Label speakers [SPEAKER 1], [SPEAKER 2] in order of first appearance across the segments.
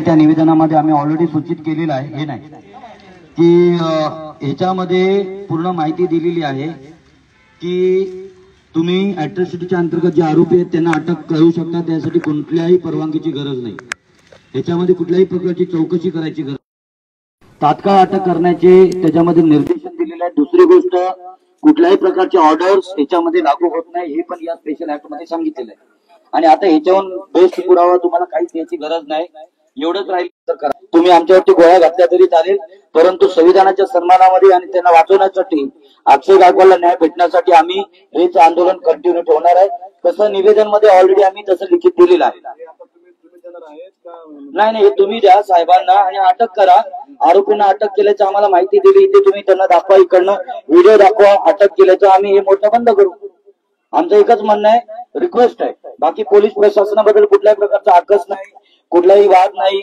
[SPEAKER 1] त्या निवेदनामध्ये आम्ही ऑलरेडी सूचित केलेलं आहे, हे नाही की ह्याच्यामध्ये पूर्ण माहिती दिलेली आहे की तुम्ही अॅट्रॉसिटीच्या अंतर्गत जे आरोपी आहेत त्यांना अटक करू शकता, त्यासाठी कुठल्याही परवानगीची गरज नाही, ह्याच्यामध्ये कुठल्याही प्रकारची चौकशी करायची गरज, तात्काळ अटक करण्याचे त्याच्यामध्ये निर्देशन दिलेले आहेत। दुसरी गोष्ट, कुठल्याही प्रकारचे ऑर्डर्स ह्याच्यामध्ये लागू होत नाही, हे पण या स्पेशल ऍक्ट मध्ये सांगितलेलं आहे। आणि आता ह्याच्याहून बेस्ट पुरावा तुम्हाला काहीच द्यायची गरज नाही, एवढंच राहील तर करा। तुम्ही आमच्यावरती गोळ्या घातल्या तरी चालेल, परंतु संविधानाच्या सन्मानामध्ये आणि त्यांना वाचवण्यासाठी, अक्षय गायकवाडला न्याय भेटण्यासाठी आम्ही हेच आंदोलन कंटिन्यू ठेवणार आहे। तसं निवेदन मध्ये ऑलरेडी आम्ही तसं लिखित दिलेलं आहे। नाही, हे तुम्ही द्या साहेबांना आणि अटक करा। आरोपींना अटक केल्याची आम्हाला माहिती दिली, इथे तुम्ही त्यांना दाखवा, इकडनं व्हिडिओ दाखवा अटक केल्याचं, आम्ही हे मोठं बंद करू। आमचं एकच म्हणणं आहे, रिक्वेस्ट आहे, बाकी पोलीस प्रशासनाबद्दल कुठल्याही प्रकारचा आकस नाही, कुठलाही वाद नाही।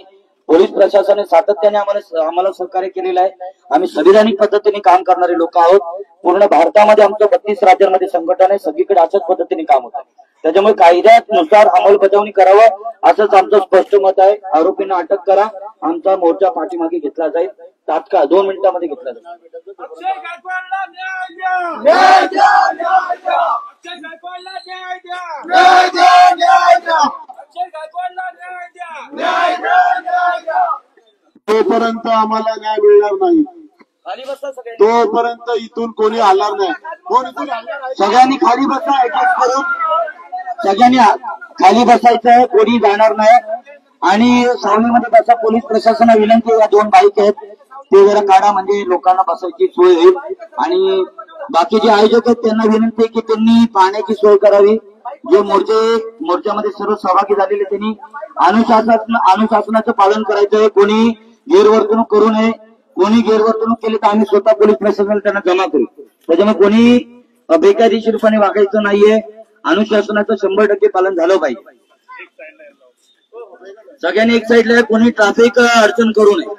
[SPEAKER 1] पोलीस प्रशासनाने सातत्याने आम्हाला सहकार्य केलेलं आहे। आम्ही संविधानिक पद्धतीने काम करणारे लोक आहोत। पूर्ण भारतामध्ये आमचं 32 राज्यांमध्ये संघटन आहे, सगळीकडे अशाच पद्धतीने काम होत आहे। त्याच्यामुळे कायद्यानुसार अंमलबजावणी करावं असंच आमचं स्पष्ट मत आहे। आरोपींना अटक करा, आमचा मोर्चा पाठीमागे घेतला जाईल, तात्काळ 2 मिनिटांमध्ये घेतला जाईल।
[SPEAKER 2] अक्षय गायकवाडला न्याय द्या, न्याय द्या, न्याय द्या, अक्षय गायकवाडला न्याय द्या, न्याय द्या, न्याय द्या, अक्षय गायकवाडला न्याय द्या, न्याय द्या, न्याय द्या।
[SPEAKER 3] तोपर्यंत आम्हाला न्याय मिळणार नाही, तोपर्यंत इथून कोणी हलणार नाही। कोण इथून हलणार नाही?
[SPEAKER 1] सगळ्यांनी खाली बसा, ऍडजस्ट करून सगळ्यांनी खाली बसायचं आहे, कोणी जाणार नाही। आणि सावलीमध्ये बसा, पोलीस प्रशासनाला विनंती आहे, 2 बाईक आहेत ते जरा काढा, म्हणजे लोकांना बसायची सोय होईल। आणि बाकी जे आयोजक आहेत त्यांना विनंती आहे की त्यांनी पाण्याची सोय करावी। जे मोर्चामध्ये सर्व सहभागी झालेले त्यांनी अनुशासनाचं पालन करायचं आहे। कोणी गैरवर्तणूक करू नये, कोणी गैरवर्तणूक केली तर आम्ही स्वतः पोलीस प्रशासनाला त्यांना जमा करू। त्याच्यामुळे कोणी बेकायदेशीरपणे वागायचं नाहीये, अनुशासनाचं 100% पालन झालं पाहिजे। सगळ्यांनी एक साईडला, कोणी ट्रॅफिक अडचण करू नये।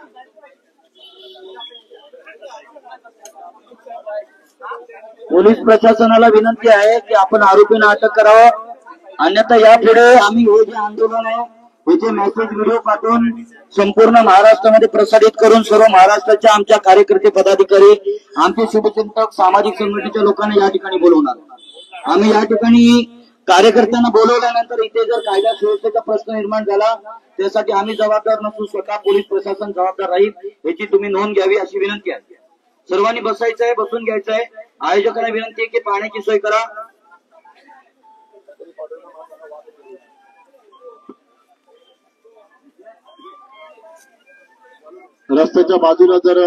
[SPEAKER 1] पोलीस प्रशासनाला विनंती आहे की आपण आरोपींना अटक करावं, अन्यथा यापुढे आम्ही हे जे आंदोलन आहे याचे मेसेज व्हिडिओ पाठवून संपूर्ण महाराष्ट्रामध्ये प्रसारित करून सर्व महाराष्ट्राच्या आमच्या कार्यकर्ते, पदाधिकारी, आमचे शुभचिंतक, सामाजिक संघटनेच्या लोकांना या ठिकाणी बोलवणार। आम्ही या ठिकाणी कार्यकर्त्यांना बोलवल्यानंतर इथे जर कायदा सुव्यवस्थेचा प्रश्न निर्माण झाला त्यासाठी आम्ही जबाबदार नसून स्वतः पोलीस प्रशासन जबाबदार राहील, याची तुम्ही नोंद घ्यावी अशी विनंती आहे। सर्वांनी बसायचं आहे, बसून घ्यायचं आहे। आयोजकांना विनंती आहे की पाण्याची सोय करा।
[SPEAKER 3] रस्त्याच्या बाजूला जर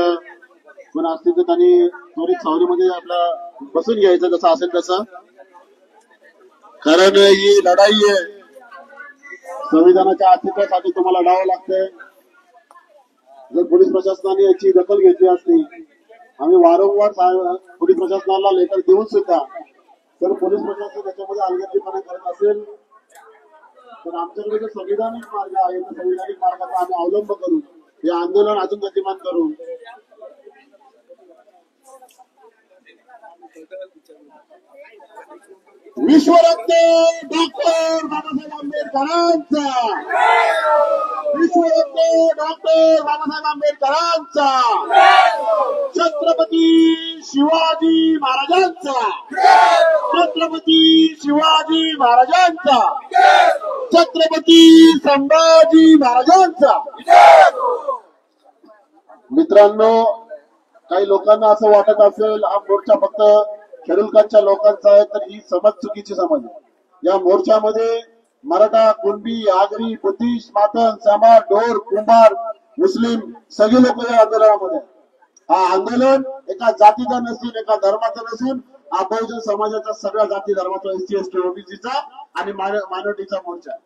[SPEAKER 3] कोण असतील तर त्यांनी त्वरित सावलीमध्ये आपला बसून घ्यायचं, जसं असेल तसं, कारण ही लढाई आहे, संविधानाच्या अस्तित्वासाठी तुम्हाला लढावं लागतंय। जर पोलीस प्रशासनाने याची दखल घेतली असती, आम्ही वारंवार पोलीस प्रशासनाला लेटर देऊन सुद्धा जर पोलीस प्रशासन त्याच्यामध्ये हलगर्जीपणा करत असेल तर आमच्याकडे जो संविधानिक मार्ग आहे त्या संविधानिक मार्गाचा आम्ही अवलंब करू, हे आंदोलन अजून गतिमान करू। विश्वरत्न डॉक्टर बाबासाहेब आंबेडकरांचा, विश्वरत्न डॉक्टर बाबासाहेब आंबेडकरांचा, छत्रपती शिवाजी महाराजांचा, छत्रपती शिवाजी महाराजांचा, छत्रपती संभाजी महाराजांचा। मित्रांनो, काही लोकांना असं वाटत असेल हा मोर्चा फक्त खेडूलकांच्या लोकांचा आहे, तर ही समज चुकीची समज आहे। या मोर्चामध्ये मराठा, कुणबी, आगरी, बुद्धिस्ट, मातंग, समाज, ढोर, कुंभार, मुस्लिम सगळे लोक या आंदोलनामध्ये। हा आंदोलन एका जातीचा नसून, एका धर्माचा नसून, हा बहुजन समाजाचा, सगळ्या जाती धर्माचा, SC, ST, OBCचा आणि मायनॉरिटीचा मोर्चा आहे।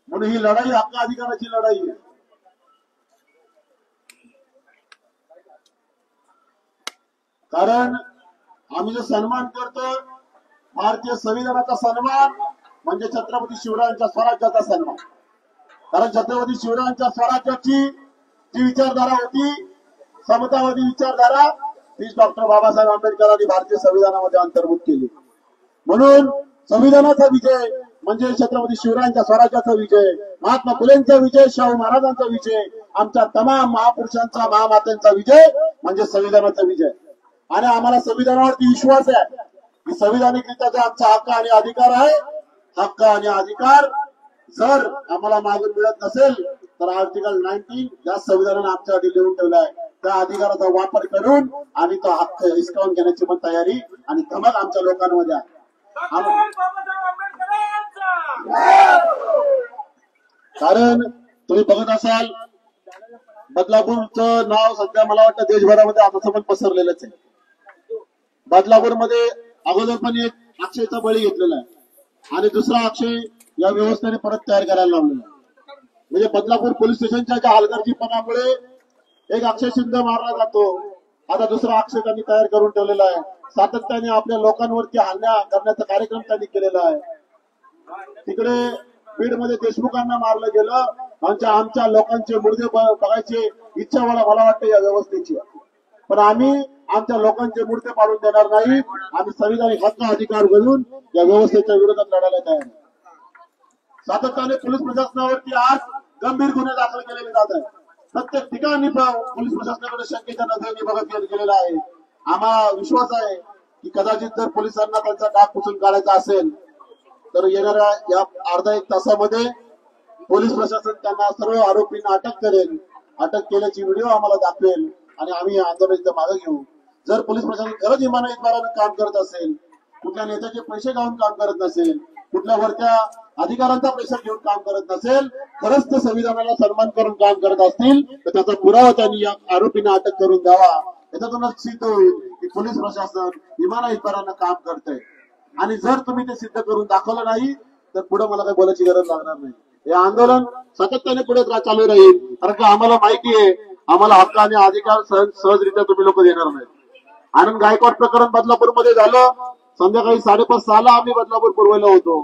[SPEAKER 3] म्हणून ही लढाई हक्क अधिकाराची लढाई आहे। कारण आम्ही जो सन्मान करतो, भारतीय संविधानाचा सन्मान म्हणजे छत्रपती शिवरायांच्या स्वराज्याचा सन्मान। कारण छत्रपती शिवरायांच्या स्वराज्याची जी विचारधारा होती, समतावादी विचारधारा, तीच डॉक्टर बाबासाहेब आंबेडकरांनी भारतीय संविधानामध्ये अंतर्भूत केली। म्हणून संविधानाचा विजय म्हणजे छत्रपती शिवरायांच्या स्वराज्याचा विजय, महात्मा फुलेंचा विजय, शाहू महाराजांचा विजय, आमच्या तमाम महापुरुषांचा, महामात्यांचा विजय म्हणजे संविधानाचा विजय. आणि आम्हाला संविधानावरती विश्वास आहे की संविधानिकरित्या जो आमचा हक्क आणि अधिकार आहे, हक्क आणि अधिकार जर आम्हाला मागून मिळत नसेल तर आर्टिकल 19 या संविधानाने आमच्यासाठी लिहून ठेवला आहे, त्या अधिकाराचा वापर करून आणि तो हक्क हिसकावून घेण्याची पण तयारी आणि धमक आमच्या लोकांमध्ये आहे. कारण तुम्ही बघत असाल बदलापूरचं नाव सध्या मला वाटतं देशभरामध्ये आता पण पसरलेलंच आहे. बदलापूरमध्ये अगोदर पण एक अक्षयचा बळी घेतलेला आहे आणि दुसरा अक्षय या व्यवस्थेने परत तयार करायला लावलेला. म्हणजे बदलापूर पोलीस स्टेशनच्या ज्या हलगर्जीपणामुळे एक अक्षय शिंदे मारला जातो, आता दुसरा अक्षय त्यांनी तयार करून ठेवलेला आहे. सातत्याने आपल्या लोकांवरती हल्ला करण्याचा कार्यक्रम त्यांनी केलेला आहे. तिकडे बीडमध्ये देशमुखांना मारलं गेलं. आमच्या लोकांचे मुर्दे बघायची इच्छा मला वाटतं या व्यवस्थेची, पण आम्ही आमच्या लोकांचे मुर्दे पाडून देणार नाही. आम्ही संविधानिक हक्क अधिकार घेऊन या व्यवस्थेच्या विरोधात लढायला तयार. सातत्याने पोलीस प्रशासनावरती आज गंभीर गुन्हे दाखल केलेले जात आहेत. प्रत्येक ठिकाणी पोलीस प्रशासनाकडे शंकेच्या नजरेने बघत गेलेला आहे. आम्हाला विश्वास आहे की कदाचित जर पोलिसांना त्यांचा डाग पुसून काढायचा असेल तर येणाऱ्या या अर्धा एक तासामध्ये पोलीस प्रशासन त्यांना सर्व आरोपींना अटक करेल. अटक केल्याची व्हिडिओ आम्हाला दाखवेल आणि आम्ही आंदोलनाच्या मागे घेऊ. जर पोलीस प्रशासन खरंच इमानदारीने काम करत असेल, कुठल्या नेत्याचे पैसे घेऊन काम करत नसेल, कुठल्या वरच्या अधिकाऱ्यांचा पैसा घेऊन काम करत नसेल, खरंच ते संविधानाला सन्मान करून काम करत असतील तर त्याचा पुरावा त्यांनी या आरोपींना अटक करून द्यावा. याच्यातूनच सिद्ध होईल की पोलीस प्रशासन इमानदारीने काम करतंय. आणि जर तुम्ही ते सिद्ध करून दाखवलं नाही तर पुढे मला काही बोलायची गरज लागणार नाही. हे आंदोलन सातत्याने पुढे चालू राहील, कारण की आम्हाला माहिती आहे आम्हाला हक्क आणि अधिकार सहजरित्या तुम्ही लोक देणार नाही. आनंद गायकवाड प्रकरण बदलापूरमध्ये झालं. संध्याकाळी 5:30-6ला आम्ही बदलापूर पूर्वेला होतो.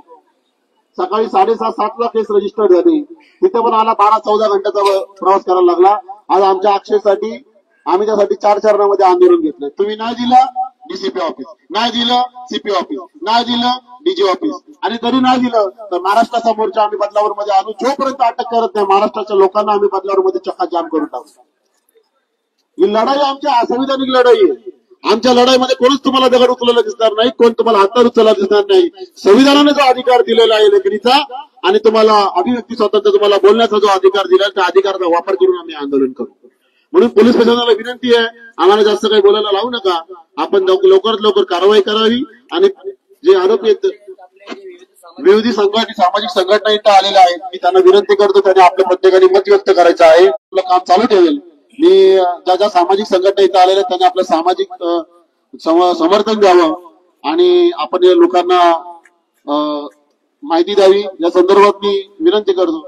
[SPEAKER 3] सकाळी 6:30-7ला केस रजिस्टर झाली. तिथे पण आला 12-14 घंट्याचा प्रवास करायला लागला. आज आमच्या अक्षयसाठी आम्ही त्यासाठी 4 चरणामध्ये आंदोलन घेतलं. तुम्ही नाही दिलं डीसीपी ऑफिस, नाही दिलं सीपी ऑफिस, नाही दिलं डीजी ऑफिस, आणि तरी नाही दिलं तर महाराष्ट्राचा मोर्चा आम्ही बदलापूरमध्ये आणू. जोपर्यंत अटक करत नाही महाराष्ट्राच्या लोकांना आम्ही बदलापूरमध्ये चक्काजाम करून टाकू. ही लढाई आमच्या असंविधानिक लढाई आहे. आमच्या लढाईमध्ये कोणच तुम्हाला दगड उचलला दिसणार नाही, कोण तुम्हाला हातात उचलला दिसणार नाही. संविधानाने जो अधिकार दिलेला आहे लेखणीचा आणि तुम्हाला अभिव्यक्ती स्वातंत्र्य, तुम्हाला बोलण्याचा जो अधिकार दिला त्या अधिकाराचा वापर करून आम्ही आंदोलन करू. म्हणून पोलीस प्रशासनाला विनंती आहे, आम्हाला जास्त काही बोलायला लावू नका. आपण लवकरात लवकर कारवाई करावी आणि जे आरोपी आहेत विरोधी सामाजिक संघटना इथं आलेल्या आहेत, मी त्यांना विनंती करतो त्यांनी आपल्या प्रत्येकाने मत व्यक्त करायचं आहे. आपलं काम चालू ठेवेल. मी ज्या सामाजिक संघटना इथं आलेल्या त्यांनी आपलं सामाजिक समर्थन द्यावं आणि आपण लोकांना माहिती द्यावी या संदर्भात मी विनंती करतो.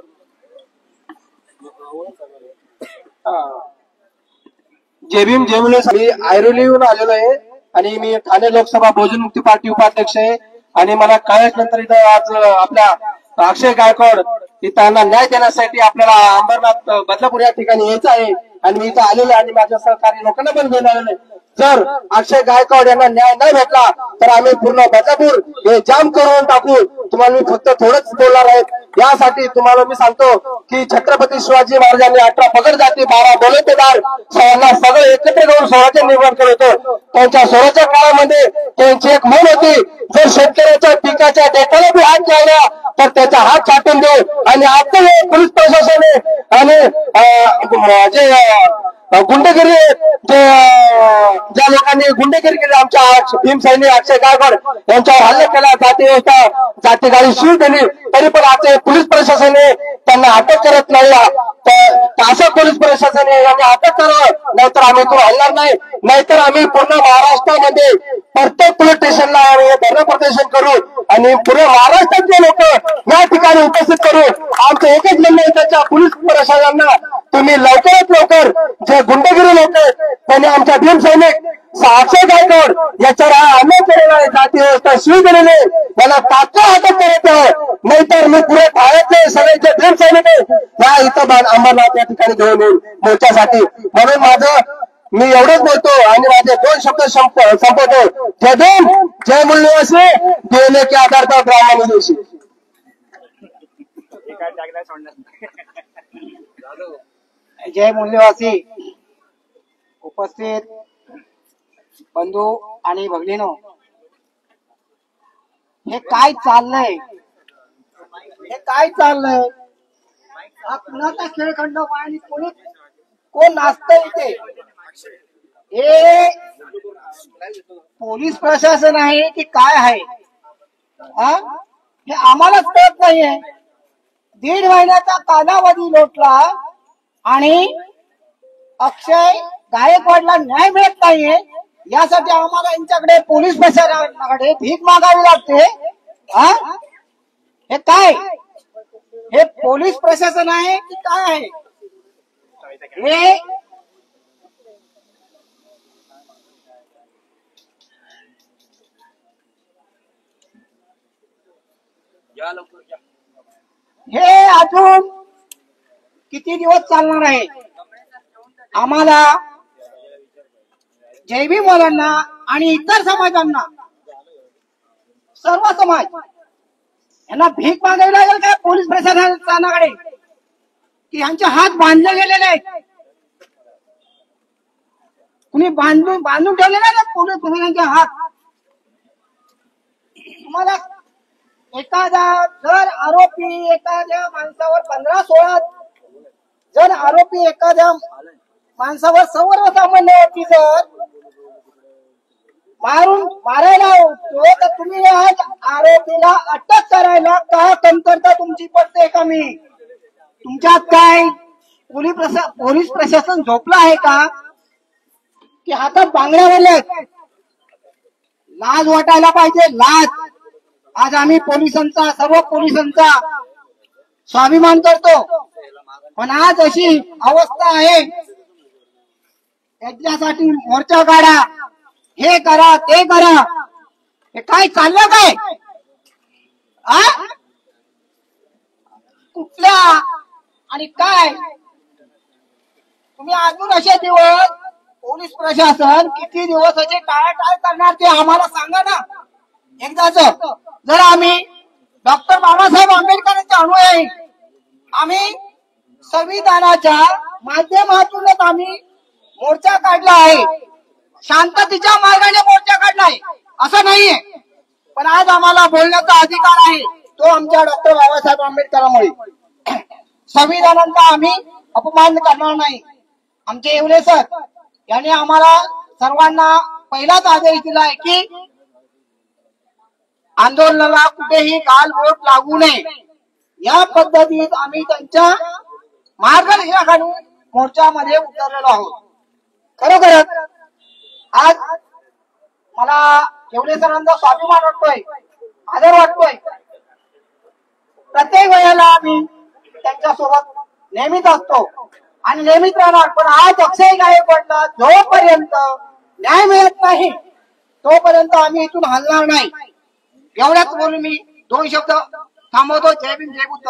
[SPEAKER 4] जय भीम जय मुले. मी ऐरोलीहून आलेलो आहे आणि मी ठाणे लोकसभा बहुजन मुक्ती पार्टी उपाध्यक्ष आहे. आणि मला काळच नंतर इथं आज आपल्या अक्षय गायकवाड त्यांना न्याय देण्यासाठी आपल्याला अंबरनाथ बदलापूर या ठिकाणी यायचं आहे आणि मी इथं आलेलो आणि माझ्या सहकारी लोकांना पण घेऊन आलेलो आहे. जर अक्षय गायकवाड यांना न्याय नाही भेटला तर आम्ही पूर्ण बदलापूर हे जाम करून टाकू. तुम्हाला मी फक्त थोडंच बोलणार आहे. यासाठी तुम्हाला मी सांगतो की छत्रपती शिवाजी महाराजांनी 18 पगड जाती 12 बोलतेदार सर्वांना सगळं एकत्र करून स्वराज्य निर्माण करत होतो. त्यांच्या स्वराज्य काळामध्ये त्यांची एक म्हण होती, जर शेतकऱ्याच्या पिकाच्या देठाला बी हात लावला तर त्याचा हात छाटून देऊ. आणि आता पोलीस प्रशासनाने आणि जे गुंडगिरी ज्या लोकांनी गुंडगिरी केली आमच्या भीमसैनिक अक्षय गायकवाड यांच्यावर हल्ला केला, जाती व्यवस्था जाती गाडी शिव दिली, तरी पण आता पोलीस प्रशासनाने त्यांना अटक करत नाही. असं पोलीस प्रशासनाने यांनी अटक करावं, नाहीतर आम्ही तो हलणार नाही. नाहीतर आम्ही पूर्ण महाराष्ट्रामध्ये प्रत्येक पोलीस स्टेशनला धरणं प्रदर्शन करू आणि पूर्ण महाराष्ट्रातले लोक या ठिकाणी उपस्थित करू. आमचं एकच म्हणणं आहे त्याच्या पोलीस प्रशासनाला, तुम्ही लवकरात लवकर जे गुंडगिरी लोक त्यांनी आमच्या भीमसैनिक अक्षय गायकवाड याच्यावर अन्याय केलेला आहे, जाती व्यवस्था शिव दिलेली आहे, याला तात्काळ अटक करायचं. नाहीतर मी पुढे ठाण्यातले सगळे जे भीमसैनिक या इथं अंबरनाथ या ठिकाणी घेऊन येईल मोर्चासाठी. म्हणून मी एवढंच बोलतो आणि माझे 2 शब्द संपवतो. जय भीम जय मूल्यवासी, देणे के आधार पर ब्राह्मण देशी.
[SPEAKER 2] काय टाकला सोडणार.
[SPEAKER 5] जय मूल्यवासी उपस्थित बंधू आणि भगिनीनो, हे काय चाललंय? हा कुणाचा खेळखंड आणि कोण नाचतंय इथे? हे पोलीस प्रशासन आहे की काय आहे? हे आम्हालाच कळत नाहीये. 1.5 महिन्याचा कालावधी लोटला आणि अक्षय गायकवाडला न्याय मिळत नाहीये. यासाठी आम्हाला यांच्याकडे पोलीस प्रशासनाकडे भीक मागावी लागते. हे काय? हे पोलीस प्रशासन आहे की काय आहे? हे अजून किती दिवस चालणार आहे? आम्हाला जयभीम वाल्यांना आणि इतर समाजांना, सर्व समाज यांना भीक मागायला लागेल का पोलीस प्रशासनाकडे? की यांचे हात बांधले गेलेले आहेत? कुणी बांधून ठेवलेले आहेत पोलीस प्रशासनाचे हात? तुम्हाला एखादा जर आरोपी एखाद्या माणसावर 15-16 जर आरोपी एखाद्या माणसावर सर्वसामान्यवरती जर मारायला होतो, तर तुम्ही आज आरोपीला अटक करायला का कमतरता तुमची पडते का? मी तुमच्यात काय पोलीस प्रशासन झोपलं आहे का? की हातात बांगड्यावाले? लाज वाटायला पाहिजे, लाज. आज आम्ही पोलिसांचा, सर्व पोलिसांचा स्वाभिमान करतो, पण आज अशी अवस्था आहे. त्याच्यासाठी मोर्चा काढा, हे करा, ते करा. हे काय चाललं काय? कुठल्या आणि काय? तुम्ही अजून असे दिवस पोलीस प्रशासन किती दिवस असे टाळाटाळ करणार ते आम्हाला सांगा ना एकदाच. जर आम्ही डॉक्टर बाबासाहेब आंबेडकरांचे अनुयायी, आम्ही संविधानाच्या माध्यमातूनच आम्ही मोर्चा काढला आहे, शांततेच्या मार्गाने मोर्चा काढला आहे, असं नाहीये. पण आज आम्हाला बोलण्याचा अधिकार आहे, तो आमच्या डॉक्टर बाबासाहेब आंबेडकरांमुळे. संविधानाचा आम्ही अपमान करणार नाही. आमचे येवले सर यांनी आम्हाला सर्वांना पहिलाच आदेश दिलाय की आंदोलनाला कुठेही गालबोट लागू नये. या पद्धतीत आम्ही त्यांच्या मार्गदर्शनाखाली मोर्चामध्ये उतरलेलो आहोत. खरोखरच आज मला येवले सरांचा स्वाभिमान वाटतोय, आदर वाटतोय. प्रत्येक वेळेला आम्ही त्यांच्या सोबत नेहमीच असतो आणि नेहमीच राहणार. पण आज अक्षय गायकवाडला जोपर्यंत न्याय मिळत नाही तोपर्यंत आम्ही इथून हलणार नाही. एवढ्याच बोलून मी 2 शब्द थांबवतो. जय भीम, जय बुद्ध.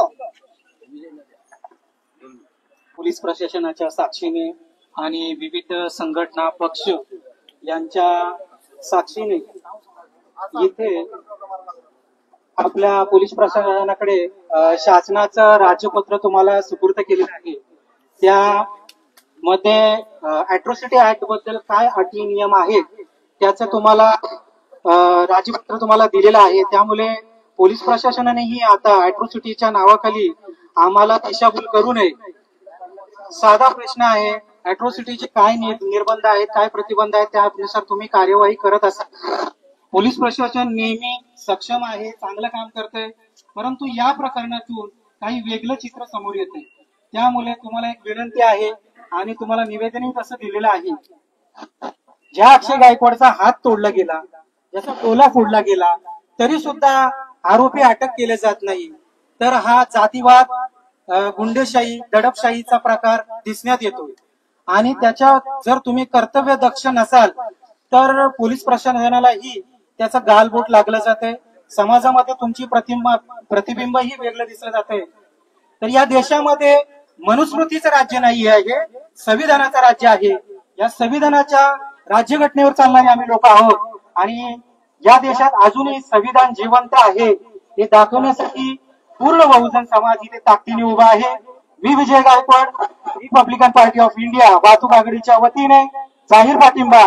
[SPEAKER 6] पोलीस प्रशासनाच्या साक्षीने आणि विविध संघटना पक्ष यांच्या साक्षीने इथे आपल्या पोलीस प्रशासनाकडे शासनाचं राज्यपत्र तुम्हाला सुपूर्द केलेलं आहे. त्यामध्ये अॅट्रॉसिटी ऍक्ट बद्दल काय अटी नियम आहेत त्याचं तुम्हाला राज्यपत्र तुम्हाला दिलेलं आहे. त्यामुळे पोलीस प्रशासनानेही आता अॅट्रॉसिटीच्या नावाखाली आम्हाला दिशाभूल करू नये. साधा प्रश्न आहे, अॅट्रॉसिटीचे काय निर्बंध आहेत, काय प्रतिबंध आहेत, त्यानुसार तुम्ही कार्यवाही करत असाल. पोलीस प्रशासन नेहमी सक्षम आहे, चांगलं काम करतंय, परंतु या प्रकरणातून काही वेगळं चित्र समोर येते. त्यामुळे तुम्हाला एक विनंती आहे आणि तुम्हाला निवेदनही तसं दिलेलं आहे. ज्या अक्षय गायकवाडचा हात तोडला गेला, ज्याचा टोला फोडला गेला, तरी सुद्धा आरोपी अटक केले जात नाही, तर हा जातीवाद, गुंडेशाही, दडपशाहीचा प्रकार दिसण्यात येतो. आणि त्याच्या जर तुम्ही कर्तव्य दक्ष नसाल तर पोलीस प्रशासनालाही त्याचं गालबोट लागलं जाते. समाजामध्ये तुमची प्रतिबिंब ही वेगळं दिसलं जाते. तर या देशामध्ये मनुस्मृतीचं राज्य नाही आहे, संविधानाचं राज्य आहे. या संविधानाच्या राज्यघटनेवर चालणारे आम्ही लोक आहोत आणि या देशात अजूनही संविधान जिवंत आहे हे दाखवण्यासाठी पूर्ण बहुजन समाज इथे ताकदीने उभा आहे. मी Vijay Gaikwad, Republican Party of India वाहतूक आघाडीच्या वतीने जाहीर पाठिंबा.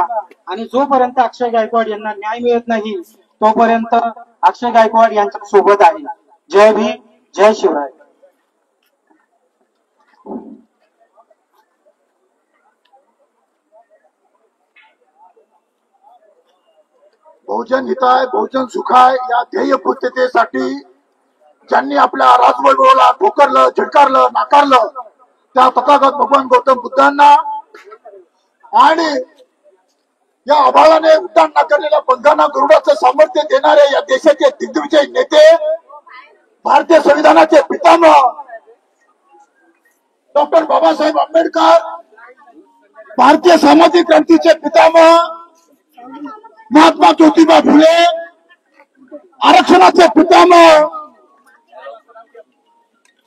[SPEAKER 6] आणि जोपर्यंत अक्षय गायकवाड यांना न्याय मिळत नाही तोपर्यंत अक्षय गायकवाड यांच्या सोबत आहे. जय भीम, जय शिवराय.
[SPEAKER 3] बहुजन हिताय बहुजन सुखाय या ध्येयपूर्ततेसाठी ज्यांनी आपल्या राजवैभवाला ठोकरलं, झिडकारलं, नाकारलं त्या तथागत भगवान गौतम बुद्धांना आणि या आभाळाने उड्डाण नाकारलेल्या पंखांना गरुडाचं सामर्थ्य देणारे या देशाचे दिग्विजय नेते, भारतीय संविधानाचे पितामह डॉक्टर बाबासाहेब आंबेडकर, भारतीय सामाजिक क्रांतीचे पितामह महात्मा ज्योतिबा फुले, आरक्षणाचे पितामह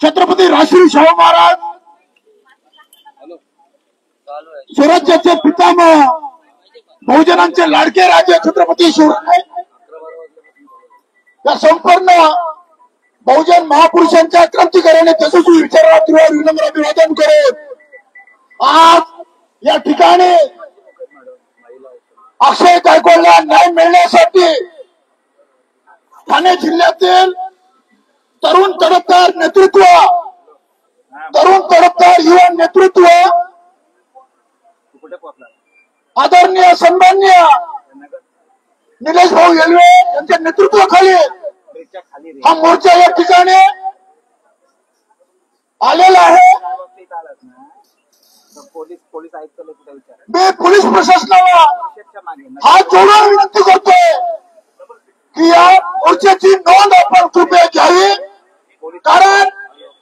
[SPEAKER 3] छत्रपती राजश्री शाहू महाराज, स्वराज्याचे पितामह बहुजनांचे लाडके राजे छत्रपती शिवराय या संपूर्ण बहुजन महापुरुषांच्या क्रांतिकार्याने तेजस्वी विचारावर विनम्र अभिवादन करून आज या ठिकाणी अक्षय गायकवाडला न्याय मिळण्यासाठी ठाणे जिल्ह्यातील तरुण तडफदार नेतृत्व, तरुण तडफदार युवा नेतृत्व, आदरणीय सन्माननीय निलेश भाऊ येलवे यांच्या नेतृत्वाखाली हा मोर्चा या ठिकाणी आलेला आहे. मी पोलीस प्रशासनाला हात जोडून विनंती करतोय की या मोर्चाची नोंद आपण कृपया घ्यावी, कारण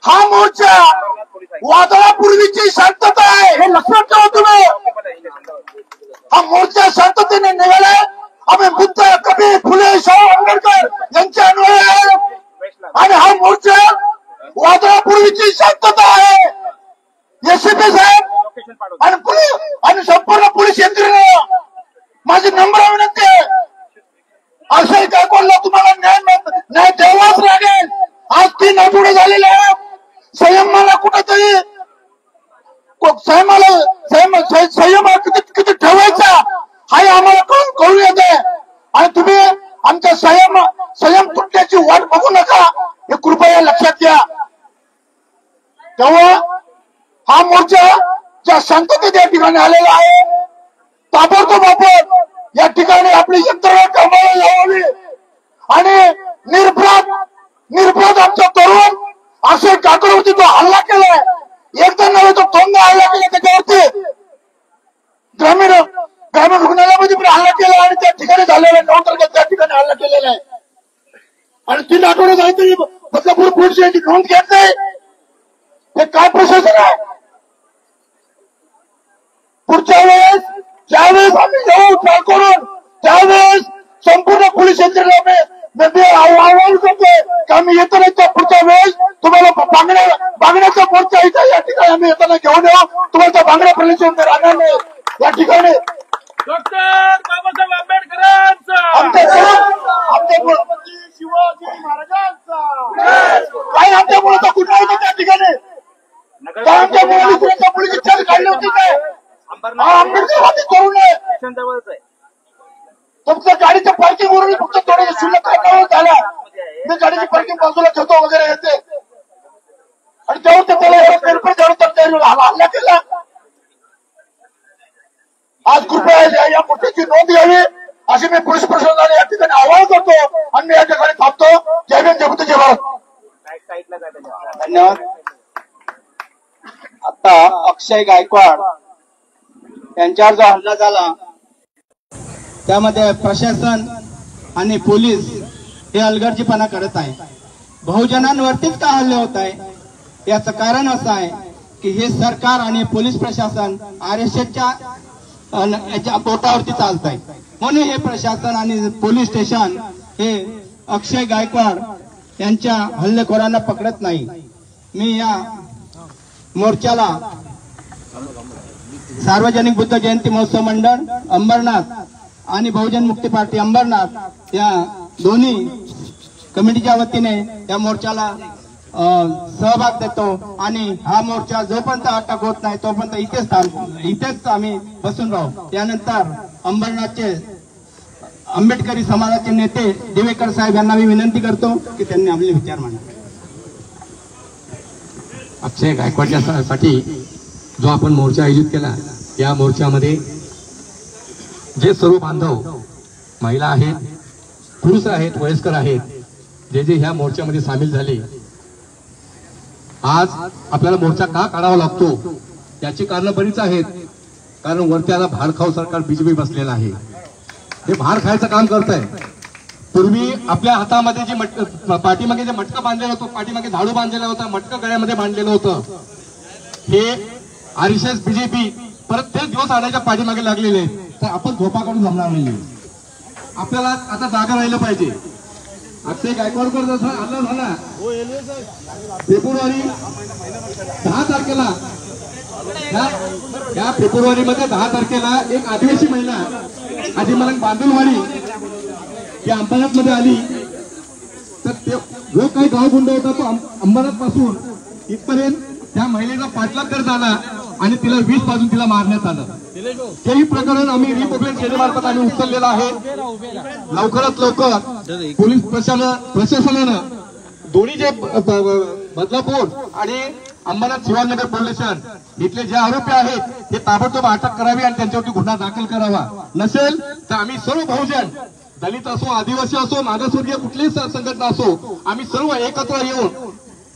[SPEAKER 3] हा मोर्चा वादळापूर्वीची शांतता आहे हे लक्षात ठेवा तुम्ही. हा मोर्चा शांततेने निघाला. आम्ही बुद्ध, कबीर, फुले, शाहू आंबेडकर यांचे अन्वय आहे आणि हा मोर्चा वादळापूर्वीची शांतता आहे. एसीपी साहेब आणि पोलीस आणि संपूर्ण पोलीस यंत्रणेला माझी नम्र विनंती आहे, अक्षय गायकवाडला तुम्हाला न्याय द्यावाच लागेल. आज 3 आठवडे झालेले आहेत. संयमाला कुठेतरी संयम किती ठेवायचा हाही आम्हाला कळून येते आणि तुम्ही आमच्या संयम तुटण्याची वाट बघू नका हे कृपया लक्षात घ्या. तेव्हा हा मोर्चा ज्या शांततेत या ठिकाणी आलेला आहे ताबडतोब आपण या ठिकाणी आपली यंत्रणा कामाला लावावी आणि निर्भ्रात आमचा तरुण अक्षय गायकवाडवरती जो हल्ला केलाय, एकदा नव्हे तो 2दा हल्ला केला त्याच्यावरती. ग्रामीण रुग्णालयामध्ये पण हल्ला केला आणि त्या ठिकाणी झालेला 9 तारखेला त्या ठिकाणी हल्ला केलेला आहे आणि 3 आठवडे झाले तरी बदलापूर पोलीस यांची नोंद घेत नाही. हे काय प्रशासन आहे? पुढच्या वेळेस ज्यावेळेस आम्ही जाऊ ट्राय करून त्यावेळेस संपूर्ण पोलीस यंत्रणेला आवाहन करतोय की आम्ही येताना त्या पुढच्या वेळेस तुम्हाला बांगड्याचा मोर्चा इथं या ठिकाणी आम्ही येताना घेऊन येऊ. तुम्हाला त्या बांगड्या प्रदेश राहणार नाही या ठिकाणी.
[SPEAKER 2] डॉक्टर बाबासाहेब आंबेडकरांचा,
[SPEAKER 3] आमच्या शिवाजी महाराजांचा काय आमच्या मुलाचा गुन्हा होता त्या ठिकाणी आमच्या मुलांनी मुलीची छान काढली होती काय आंबेडकरवादी करून नये. तुमच्या गाडीच्या पार्किंग वरून फक्त थोडे शुल्क झाला. मी गाडीची पार्किंग बाजूला ठेवतो वगैरे येते आणि तेव्हा त्याला पेपर तेवढं हल्ला केला. आज कृपया या मोठ्याची नोंद घ्यावी अशी मी पोलीस प्रशासनाला या ठिकाणी आवाहन करतो आणि मी या ठिकाणी थांबतो. जय भीम, जय बुद्ध, जय भारत.
[SPEAKER 4] धन्यवाद. आता अक्षय गायकवाड यांच्यावर जो हल्ला झाला त्यामध्ये प्रशासन आणि पोलीस हे हलगर्जीपणा करत आहे. बहुजनांवरतीच का हल्ले होत आहे याचं कारण असं आहे की हे सरकार आणि पोलीस प्रशासन RSSच्या याच्या पोटावरती चालत आहे. म्हणून हे प्रशासन आणि पोलीस स्टेशन हे अक्षय गायकवाड यांच्या हल्लेखोरांना पकडत नाही. मी या मोर्चाला सार्वजनिक बुद्ध जयंती महोत्सव मंडळ अंबरनाथ आणि बहुजन मुक्ती पार्टी अंबरनाथ या दोन्ही कमिटीच्या वतीने या मोर्चाला
[SPEAKER 7] सहभाग देतो आणि हा मोर्चा जोपर्यंत अटक होत नाही तोपर्यंत इथेच आम्ही बसून राहू. त्यानंतर अंबरनाथचे आंबेडकरी समाजाचे नेते देवेकर साहेब यांना मी विनंती करतो की त्यांनी आपले विचार मांडावे.
[SPEAKER 8] अक्षय गायकवाडसाठी जो आपण मोर्चा आयोजित केला, या मोर्चामध्ये जे सर्व बांधव, महिला आहेत, पुरुष आहेत, वयस्कर आहेत, जे जे ह्या मोर्चामध्ये सामील झाले. आज आपल्याला मोर्चा का काढावा लागतो याची कारण बरीच आहेत. कारण वरती आता भाड खाऊ सरकार बीजेपी बसलेलं आहे. हे भाड खायचं काम करत आहे. पूर्वी आपल्या हातामध्ये जे पाठीमागे जे मटकं बांधलेलं होतं, पाठीमागे झाडू बांधलेलं होतं, मटकं गळ्यामध्ये बांधलेलं होतं, हे आरएसएस बीजेपी परत तेच दिवस आणायच्या पाठीमागे लागलेले आहेत. तर आपण झोपा काढून जमणार नाही. आपल्याला आता जागा राहिलं पाहिजे. अक्षय गायकवाडकर जसं आलं झाला फेब्रुवारी 10 तारखेला, या फेब्रुवारीमध्ये 10 तारखेला एक आदिवासी महिला आदिमलंग बांदुलवाडी या अंबरनाथ मध्ये आली. तर जो काही गावगुंड होता तो अंबरनाथ पासून इथपर्यंत त्या महिलेचा पाठलाग करत आला आणि तिला 20 पासून तिला मारण्यात आलं. तेही प्रकरण आम्ही रिपब्लिक सेनेमार्फत आम्ही उचललेलं आहे. लवकरात लवकर पोलीस प्रशासनानं दोन्ही जे बदलापूर आणि अंबरनाथ शिवाजीनगर पोलीस स्टेशन इथले जे आरोपी आहेत ते ताबडतोब अटक करावी आणि त्यांच्यावरती गुन्हा दाखल करावा. नसेल तर आम्ही सर्व बहुजन, दलित असो, आदिवासी असो, मागासवर्गीय कुठलीही संघटना असो, आम्ही सर्व एकत्र येऊन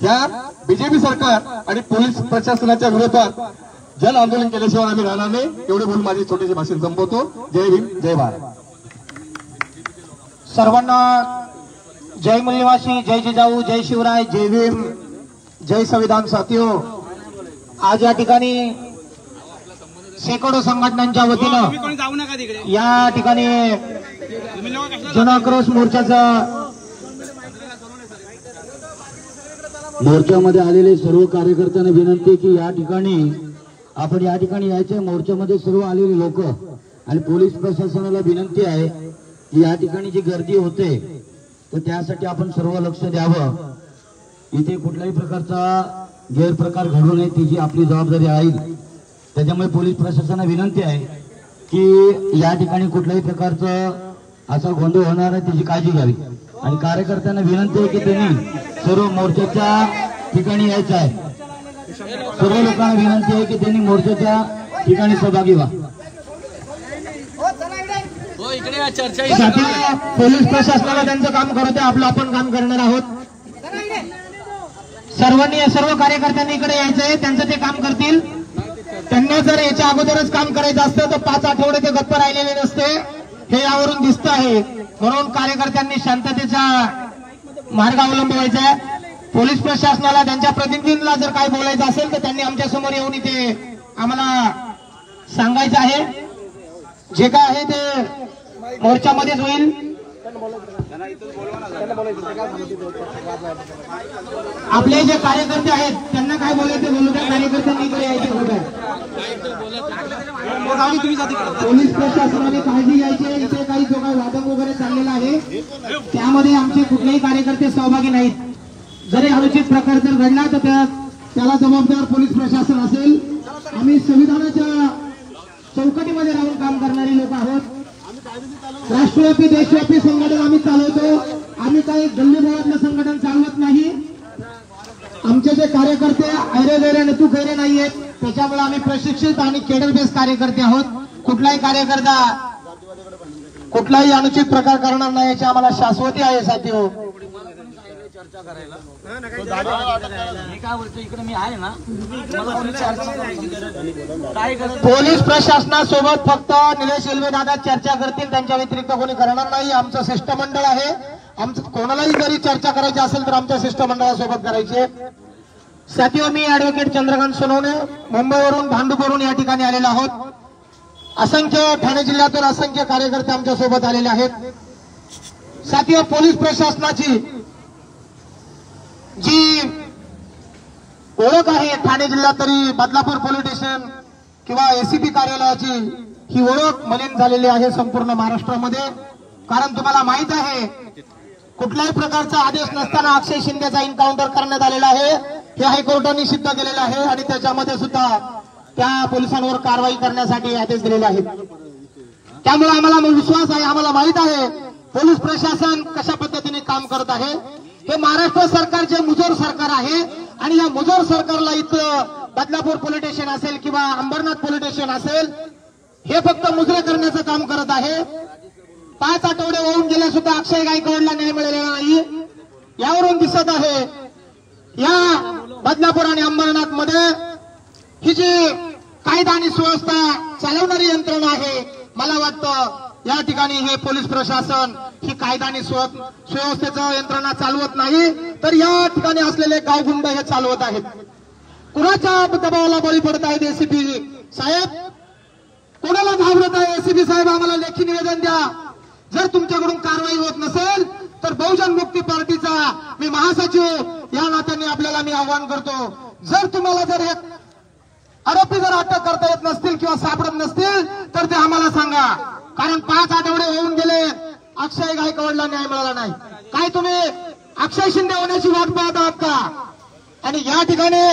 [SPEAKER 8] या बीजेपी सरकार आणि पोलीस प्रशासनाच्या विरोधात जन आंदोलन केल्याशिवाय आम्ही राहणार नाही. एवढे बोलून माझे छोटेसे भाषण संपवतो. जय भीम, जय भारत.
[SPEAKER 5] सर्वांना जय मूल्यवासी, जय जिजाऊ, जय शिवराय, जय भीम, जय संविधान. साथियो, आज या ठिकाणी शेकडो संघटनांच्या वतीनं या ठिकाणी जनाक्रोश
[SPEAKER 1] मोर्चामध्ये आलेले सर्व कार्यकर्त्यांना विनंती की या ठिकाणी यायचे. मोर्चामध्ये सर्व आलेले लोक आणि पोलीस प्रशासनाला विनंती आहे की या ठिकाणी जी गर्दी होते तर त्यासाठी आपण सर्व लक्ष द्यावं. इथे कुठल्याही प्रकारचा गैरप्रकार घडू नये त्याची आपली जबाबदारी आहे. त्याच्यामुळे पोलीस प्रशासनाला विनंती आहे की या ठिकाणी कुठल्याही प्रकारचं असा गोंधळ होणार नाही त्याची काळजी घ्यावी. आणि कार्यकर्त्यांना विनंती आहे की त्यांनी सर्व मोर्चाच्या ठिकाणी यायचं आहे. सर्व लोकांना विनंती आहे की त्यांनी मोर्चाच्या ठिकाणी सहभागी व्हा.
[SPEAKER 5] पोलीस प्रशासनाला त्यांचं काम करू दे, आपलं आपण काम करणार आहोत. सर्व कार्यकर्त्यांनी इकडे यायचंय, त्यांचं ते काम करतील. त्यांना जर याच्या अगोदरच काम करायचं असतं तर 5 आठवडे ते गप्प राहिलेले नसते, हे यावरून दिसत आहे. म्हणून कार्यकर्त्यांनी शांततेचा मार्ग अवलंबवायचा आहे. पोलीस प्रशासनाला त्यांच्या प्रतिनिधींना जर काय बोलायचं असेल तर त्यांनी आमच्या समोर येऊन इथे आम्हाला सांगायचं आहे. जे काय आहे ते मोर्चामध्येच होईल. आपले जे कार्यकर्ते आहेत त्यांना काय बोलायचं बोलू द्या. कार्यकर्त्यांनी इकडे यायचे होते. पोलीस प्रशासनाने काळजी घ्यायची. इथे काही जो काही वादक वगैरे चाललेला आहे त्यामध्ये आमचे कुठलेही कार्यकर्ते सहभागी नाहीत. जरी अनुचित प्रकार जर घडला तर त्याला जबाबदार पोलीस प्रशासन असेल. आम्ही संविधानाच्या चौकटीमध्ये राहून काम करणारी लोक आहोत. राष्ट्रव्यापी देशव्यापी संघटन आम्ही चालवतो. आम्ही काही गल्लीबोळातलं संघटन चालवत नाही. आमचे जे कार्यकर्ते ऐरे गैरे नतू गैरे नाहीयेत. त्याच्यामुळे आम्ही प्रशिक्षित आणि केडर बेस कार्यकर्ते आहोत. कुठलाही कार्यकर्ता कुठलाही अनुचित प्रकार करणार नाही याची आम्हाला शाश्वती आहे. साथीहो, पोलीस प्रशासनासोबत फक्त निलेश येल्वे दादा चर्चा करतील, त्यांच्या व्यतिरिक्त कोणी करणार नाही. आमचं शिष्टमंडळ आहे. आमचं कोणालाही जरी चर्चा करायची असेल तर आमच्या शिष्टमंडळासोबत करायची. साथीहो, मी ऍडव्होकेट चंद्रकांत सोनवणे मुंबईवरून भांडूपवरून या ठिकाणी आलेलो आहोत. असंख्य ठाणे जिल्ह्यातून असंख्य कार्यकर्ते आमच्या सोबत आलेले आहेत. साथीहो, पोलीस प्रशासनाची जी ओळख आहे ठाणे जिल्ह्यात तरी बदलापूर पोलीस स्टेशन किंवा एसीपी कार्यालयाची ही ओळख मलिन झालेली आहे संपूर्ण महाराष्ट्रामध्ये. कारण तुम्हाला माहित आहे
[SPEAKER 9] कुठल्याही प्रकारचा आदेश नसताना अक्षय शिंदेचा एन्काउंटर करण्यात आलेला आहे हे हायकोर्टाने सिद्ध केलेलं आहे आणि त्याच्यामध्ये सुद्धा त्या पोलिसांवर कारवाई करण्यासाठी आदेश दिलेले आहेत. त्यामुळे आम्हाला विश्वास आहे, आम्हाला माहित आहे पोलीस प्रशासन कशा पद्धतीने काम करत आहे. हे महाराष्ट्र सरकारचे मुजोर सरकार आहे आणि या मुजोर सरकारला इथं बदलापूर पोलीस स्टेशन असेल किंवा अंबरनाथ पोलीस स्टेशन असेल हे फक्त मुजरे करण्याचं काम करत आहे. 5 आठवडे होऊन गेले सुद्धा अक्षय गायकवाडला न्याय मिळालेला नाही. यावरून दिसत आहे या बदलापूर आणि अंबरनाथ मध्ये ही जी कायदा आणि सुव्यवस्था चालवणारी यंत्रणा आहे, मला वाटतं या ठिकाणी हे पोलीस प्रशासन ही कायदा आणि सुव्यवस्थेचं यंत्रणा चालवत नाही, तर या ठिकाणी असलेले गावगुंड हे चालवत आहेत. कुणाच्या दबावाला बळी पडत आहेत एसीपी साहेब? कोणाला घाबरत आहे एसीपी साहेब? आम्हाला लेखी निवेदन द्या. जर तुमच्याकडून कारवाई होत नसेल तर बहुजन मुक्ती पार्टीचा मी महासचिव या नात्याने आपल्याला मी आवाहन करतो, जर तुम्हाला जर हे आरोपी जर अटक करता येत नसतील किंवा सापडत नसतील तर ते आम्हाला सांगा. कारण 5 आठवडे होऊन गेले अक्षय गायकवाडला न्याय मिळाला नाही. काय तुम्ही अक्षय शिंदे होण्याची वाट पाहत आहात का? आणि या ठिकाणी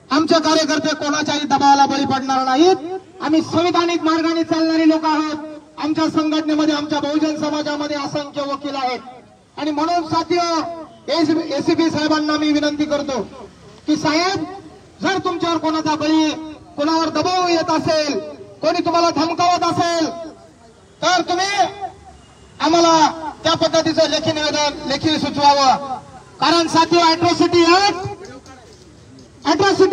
[SPEAKER 9] आमचे कार्यकर्ते कोणाच्याही दबावाला बळी पडणार नाहीत. आम्ही संविधानिक मार्गाने चालणारी लोक आहोत. आमच्या संघटनेमध्ये आमच्या बहुजन समाजामध्ये असंख्य वकील आहेत आणि म्हणून साथीओ एसीपी साहेबांना मी विनंती करतो की साहेब, जर तुमच्यावर कोणाचा बळी, कोणावर दबाव येत असेल, कोणी तुम्हाला धमकावत असेल तर तुम्ही आम्हाला त्या पद्धतीचं लेखी निवेदन लेखी सुचवावं. कारण साथीओ अॅट्रॉसिटी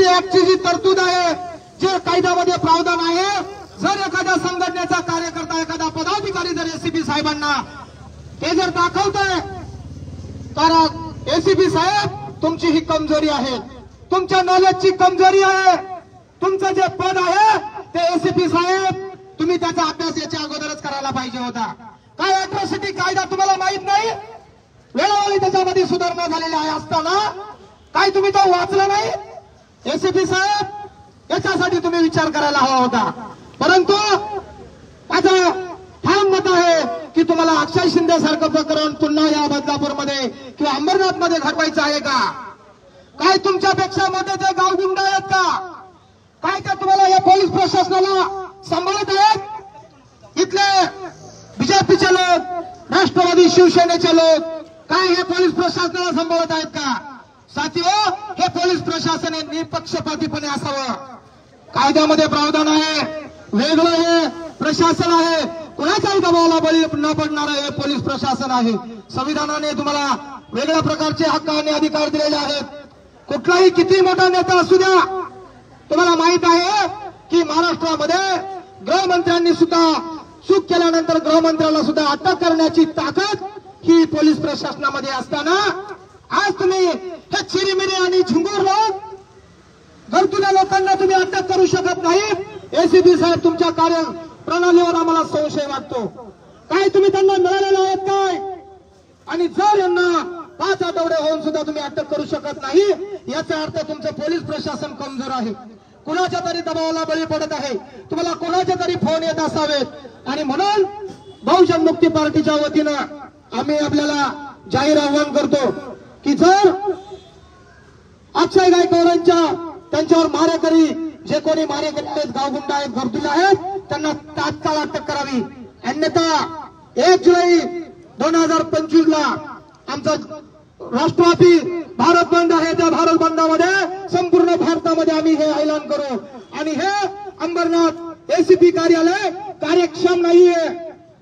[SPEAKER 9] ऍक्टची जी तरतूद आहे, जे कायद्यामध्ये प्रावधान आहे, जर एखाद्या संघटनेचा कार्यकर्ता, एखादा पदाधिकारी जर एसीपी साहेबांना ते जर दाखवतोय तर एसीपी साहेब तुमची ही कमजोरी आहे, तुमच्या नॉलेजची कमजोरी आहे. तुमचं जे पद आहे ते एसीपी साहेब तुम्ही त्याचा अभ्यास याच्या अगोदरच करायला पाहिजे होता. काय अॅट्रॉसिटी कायदा तुम्हाला माहित नाही? वेळोवेळी त्याच्यामध्ये सुधारणा झालेली आहे असताना काय तुम्ही तो वाचला नाही? एसीपी साहेब, याच्यासाठी तुम्ही विचार करायला हवा होता. परंतु माझं ठाम मत आहे की तुम्हाला अक्षय शिंदे सारखं प्रकरण पुन्हा या बदलापूरमध्ये किंवा अंबरनाथमध्ये घडवायचं आहे का? काय तुमच्यापेक्षा मोठे ते गावगुंड आहेत का? काय ते तुम्हाला या पोलीस प्रशासनाला सांभाळत आहेत? इथले बीजेपीचे लोक, राष्ट्रवादी शिवसेनेचे लोक काय हे पोलीस प्रशासनाला सांभाळत आहेत का? साथीओ, हे पोलीस प्रशासन हे निपक्षपातीपणे असावं. कायद्यामध्ये प्रावधान आहे, वेगळं हे प्रशासन आहे, कुणाच्याही दबावाला बळी न पडणारं हे पोलीस प्रशासन आहे. संविधानाने तुम्हाला वेगळ्या प्रकारचे हक्क आणि अधिकार दिलेले आहेत. कुठलाही किती मोठा नेता असू द्या, तुम्हाला माहित आहे की महाराष्ट्रामध्ये गृहमंत्र्यांनी सुद्धा चूक केल्यानंतर गृहमंत्र्याला सुद्धा अटक करण्याची ताकद ही पोलीस प्रशासनामध्ये असताना आज तुम्ही हे चिरीमिरी आणि झुंगूर लोक, गरजुल्या लोकांना तुम्ही अटक करू शकत नाही. एसीपी साहेब, तुमच्या कार्यप्रणालीवर आम्हाला संशय वाटतो. काय तुम्ही त्यांना मिळालेला आहेत काय? आणि जर यांना 5 आठवडे होऊन सुद्धा तुम्ही अटक करू शकत नाही, याचा अर्थ तुमचं पोलीस प्रशासन कमजोर आहे, कुणाच्या तरी दबावाला बळी पडत आहे, तुम्हाला कोणाचे तरी फोन येत असावेत. आणि म्हणून बहुजन मुक्ती पार्टीच्या वतीनं आम्ही आपल्याला जाहीर आवाहन करतो की जर अक्षय गायकवाडांच्या त्यांच्यावर मारेकरी, जे कोणी मारेकरी आहेत, गावगुंड आहेत, घरदुला आहेत, त्यांना तात्काळ अटक करावी. अन्यथा 1 जुलै 2025 ला आमचा राष्ट्रव्यापी भारत बंद आहे. त्या भारत बंदामध्ये संपूर्ण भारतामध्ये आम्ही हे ऐलान करू. आणि हे अंबरनाथ एसीपी कार्यालय कार्यक्षम नाहीये,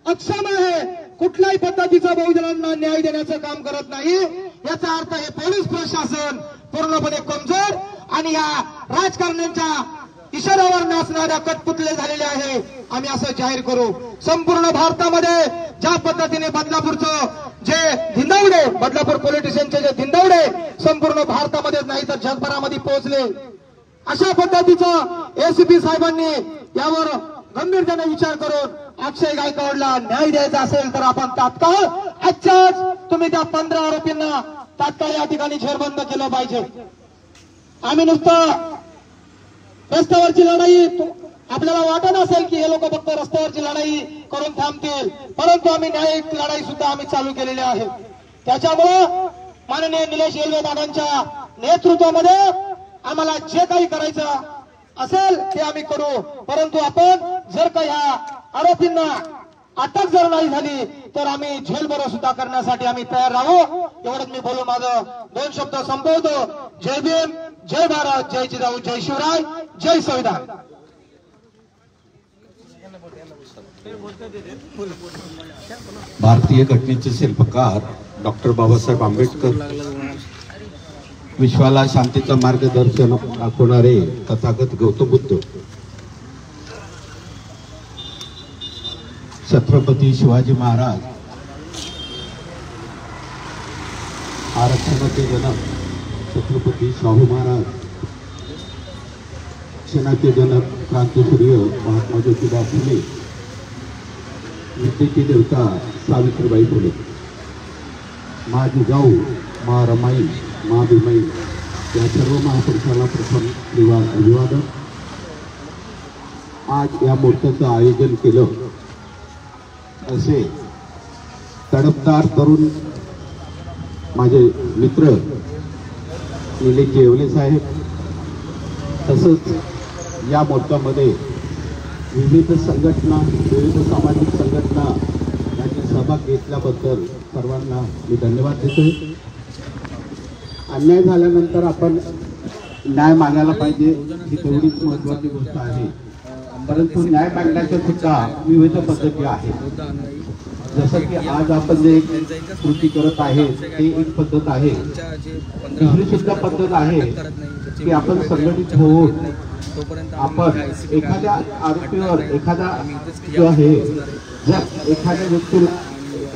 [SPEAKER 9] अक्षम आहे, कुठल्याही पद्धतीचा बहुजनांना न्याय देण्याचं काम करत नाही. याचा अर्थ हे पोलीस प्रशासन पूर्णपणे कमजोर आणि या राजकारण्यांच्या इशाऱ्यावर नाचणाऱ्या कठपुतळे झालेले आहे. आम्ही असं जाहीर करू. संपूर्ण भारतामध्ये ज्या पद्धतीने बदलापूरचं जे धिंदवडे, बदलापूर पोलीस स्टेशनचे जे धिंदवडे संपूर्ण भारतामध्येच नाही तर जगभरामध्ये पोहोचले, अशा पद्धतीचं एसीपी साहेबांनी यावर गंभीरतेने विचार करून अक्षय गायकवाडला न्याय द्यायचा असेल तर आपण तात्काळ आजच्याच तुम्ही त्या 15 आरोपींना तात्काळ या ठिकाणी जेरबंद केलं पाहिजे. आम्ही नुसतं रस्त्यावरची लढाई, आपल्याला वाटत असेल की हे लोक फक्त रस्त्यावरची लढाई करून थांबतील, परंतु आम्ही न्यायिक लढाई सुद्धा आम्ही चालू केलेली आहे. त्याच्यामुळं माननीय निलेश येलवे दादांच्या नेतृत्वामध्ये आम्हाला जे काही करायचं असेल ते आम्ही करू, परंतु आपण जर का ह्या आरोपींना अटक जर नाही झाली तर आम्ही जेलभरो सुद्धा करण्यासाठी आम्ही तयार राहू. एवढंच मी बोलून माझं 2 शब्द संपवतो. जय भीम, जय भारत, जय जिजाऊ, जय शिवराय, जय संविधान.
[SPEAKER 10] भारतीय घटनेचे शिल्पकार डॉक्टर बाबासाहेब आंबेडकर, विश्वाला शांतीचा मार्गदर्शन दाखवणारे तथागत गौतम बुद्ध, छत्रपती शिवाजी महाराज, आरक्षणाचे जनक छत्रपती शाहू महाराज, शिक्षणाचे जनक क्रांतीसूर्य महात्मा ज्योतिबा फुले, विद्येची देवता सावित्रीबाई फुले, मा जिजाऊ, मा रमाई, मा भीमाई या सर्व महापुरुषांना प्रथम अभिवादन. आज या मोर्चाचं आयोजन केलं असे तडफदार तरुण माझे मित्र निलेश येवले साहेब, तसंच या मोर्चामध्ये विविध संघटना, विविध सामाजिक संघटना यांनी सहभाग घेतल्याबद्दल सर्वांना मी धन्यवाद देतोय. अन्याय झाल्यानंतर आपण न्याय मागायला पाहिजे, ही तेवढीच महत्वाची गोष्ट आहे. परंतु न्याय मागण्याच्या सुद्धा विविध पद्धती आहेत. जसं की आज आपण जे कृती करत आहे ते एक पद्धत आहे. दुसरी सुद्धा पद्धत आहे की आपण संघटित होऊन आपण एखाद्या आरोपीवर जो आहे, जर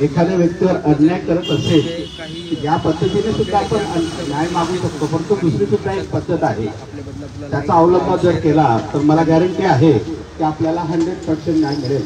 [SPEAKER 10] एखाद्या व्यक्तीवर अन्याय करत असेल या पद्धतीने सुद्धा आपण न्याय मागू शकतो. परंतु दुसरी सुद्धा एक पद्धत आहे, त्याचा अवलंब जर केला तर मला गॅरंटी आहे की आपल्याला 100% न्याय मिळेल.